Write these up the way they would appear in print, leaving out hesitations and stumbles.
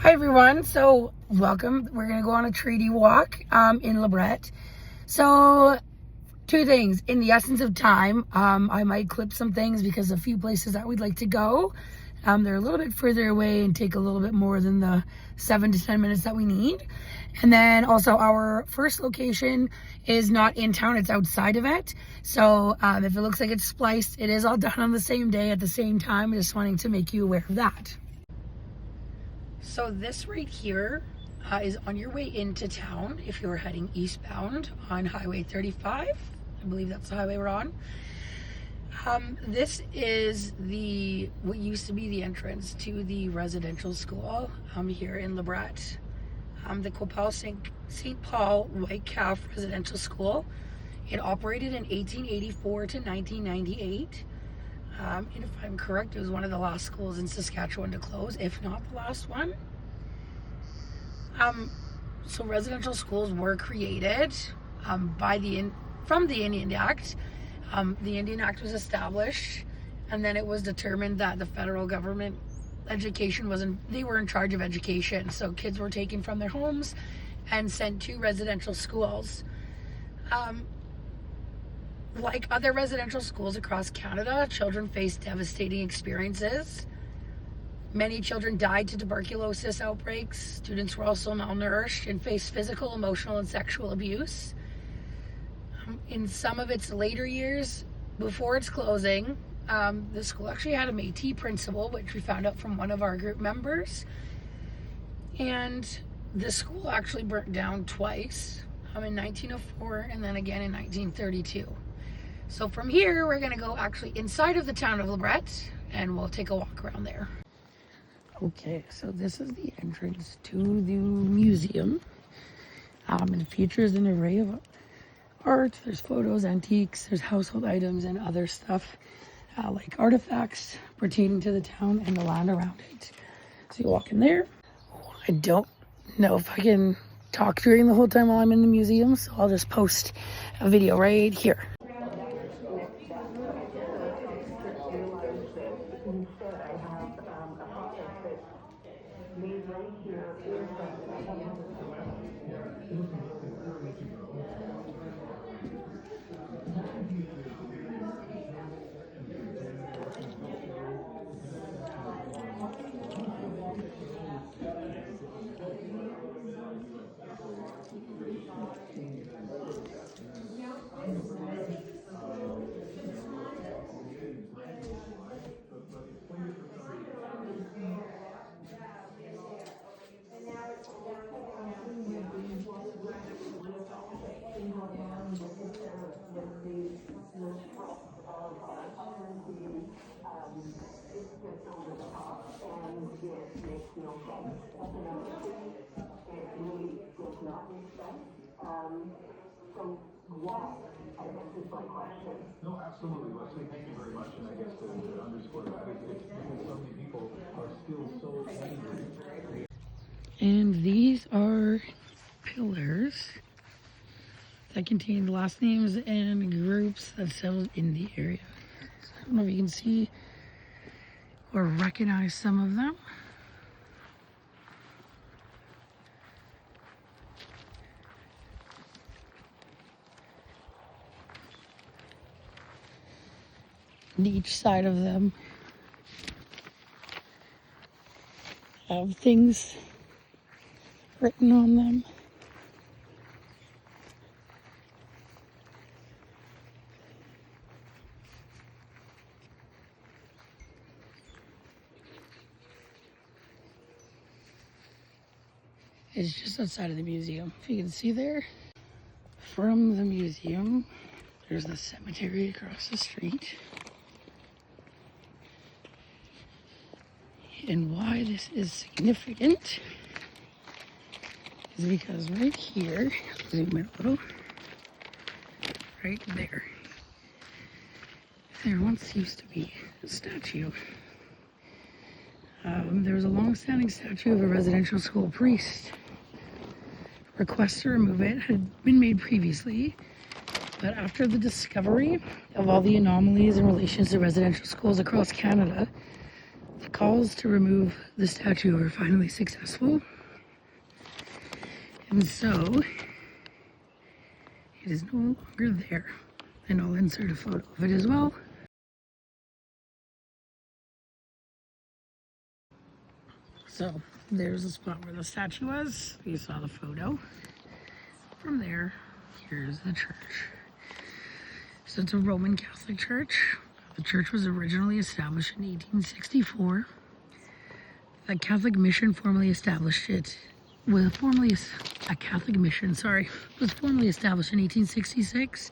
Hi everyone, so welcome. We're gonna go on a treaty walk in Lebret. So two things, in the essence of time, I might clip some things because a few places that we'd like to go, they're a little bit further away and take a little bit more than the 7 to 10 minutes that we need. And then also our first location is not in town, it's outside of it. So if it looks like it's spliced, it is all done on the same day at the same time. Just wanting to make you aware of that. So this right here is on your way into town if you're heading eastbound on Highway 35. I believe that's the highway we're on. This is what used to be the entrance to the residential school here in Lebret. The Copal St. Paul White Calf Residential School. It operated in 1884 to 1998. And if I'm correct, it was one of the last schools in Saskatchewan to close, if not the last one. So residential schools were created from the Indian Act. The Indian Act was established, and then it was determined that the federal government they were in charge of education. So kids were taken from their homes and sent to residential schools. Like other residential schools across Canada, children faced devastating experiences. Many children died to tuberculosis outbreaks. Students were also malnourished and faced physical, emotional, and sexual abuse. In some of its later years, before its closing, the school actually had a Métis principal, which we found out from one of our group members. And the school actually burnt down twice, in 1904 and then again in 1932. So from here, we're gonna go actually inside of the town of Lebret, and we'll take a walk around there. Okay, so this is the entrance to the museum. It features an array of art. There's photos, antiques, there's household items and other stuff like artifacts pertaining to the town and the land around it. So you walk in there. I don't know if I can talk during the whole time while I'm in the museum, so I'll just post a video right here. No, absolutely, Leslie. Thank you very much. And I guess to underscore that, it's because so many people are still so angry. And these are pillars that contain last names and groups that settled in the area. So I don't know if you can see or recognize some of them. And each side of them have things written on them. It's just outside of the museum. If you can see there, from the museum, there's the cemetery across the street. And why this is significant is because right here, zoom in a little, right there once used to be a statue. There was a long-standing statue of a residential school priest. Requests to remove it had been made previously, but after the discovery of all the anomalies in relation to residential schools across Canada, the calls to remove the statue were finally successful. And so, it is no longer there. And I'll insert a photo of it as well. So, there's the spot where the statue was. You saw the photo. From there, here's the church. So it's a Roman Catholic church. The church was originally established in 1864. A Catholic mission formally established it. A Catholic mission, was formally established in 1866.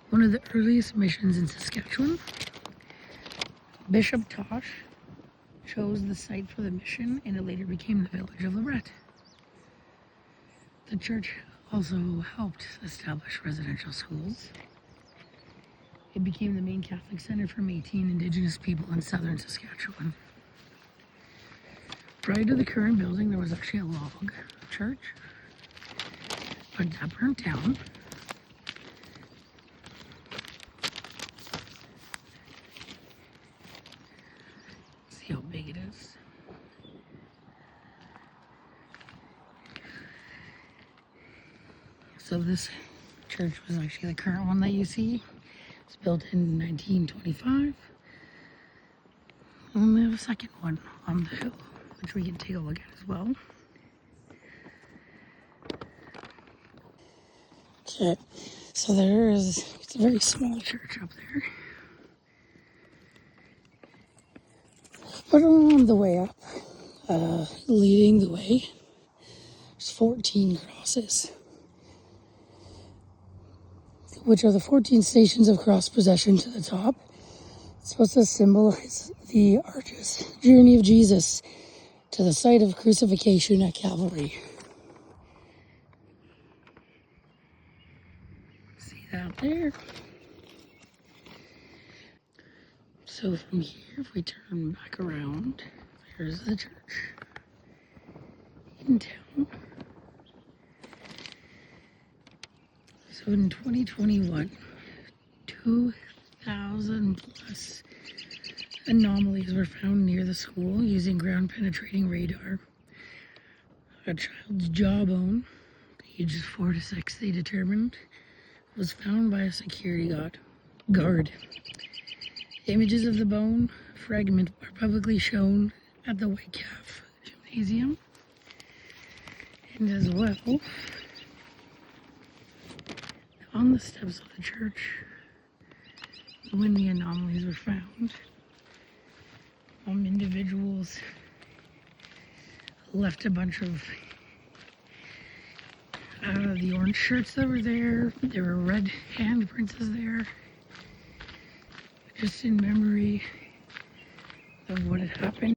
One of the earliest missions in Saskatchewan. Bishop Tosh chose the site for the mission, and it later became the village of Lebret. The church also helped establish residential schools. It became the main Catholic center for Métis and Indigenous people in southern Saskatchewan. Prior to the current building, there was actually a log church, but that burnt down. See how big it is. So this church was actually the current one that you see. It's built in 1925. And we have a second one on the hill, which we can take a look at as well. Okay, so it's a very small church up there. But on the way up, leading the way, there's 14 crosses, which are the 14 stations of cross procession to the top. It's supposed to symbolize the arduous journey of Jesus to the site of crucifixion at Calvary. See that there? So from here, if we turn back around, there's the church in town. So in 2021, 2,000 plus anomalies were found near the school using ground penetrating radar. A child's jawbone, ages 4 to 6, they determined, was found by a security guard. Images of the bone fragment are publicly shown at the White Calf Gymnasium. And as well, on the steps of the church, when the anomalies were found, individuals left a bunch of the orange shirts that were there. There were red handprints there, just in memory of what had happened.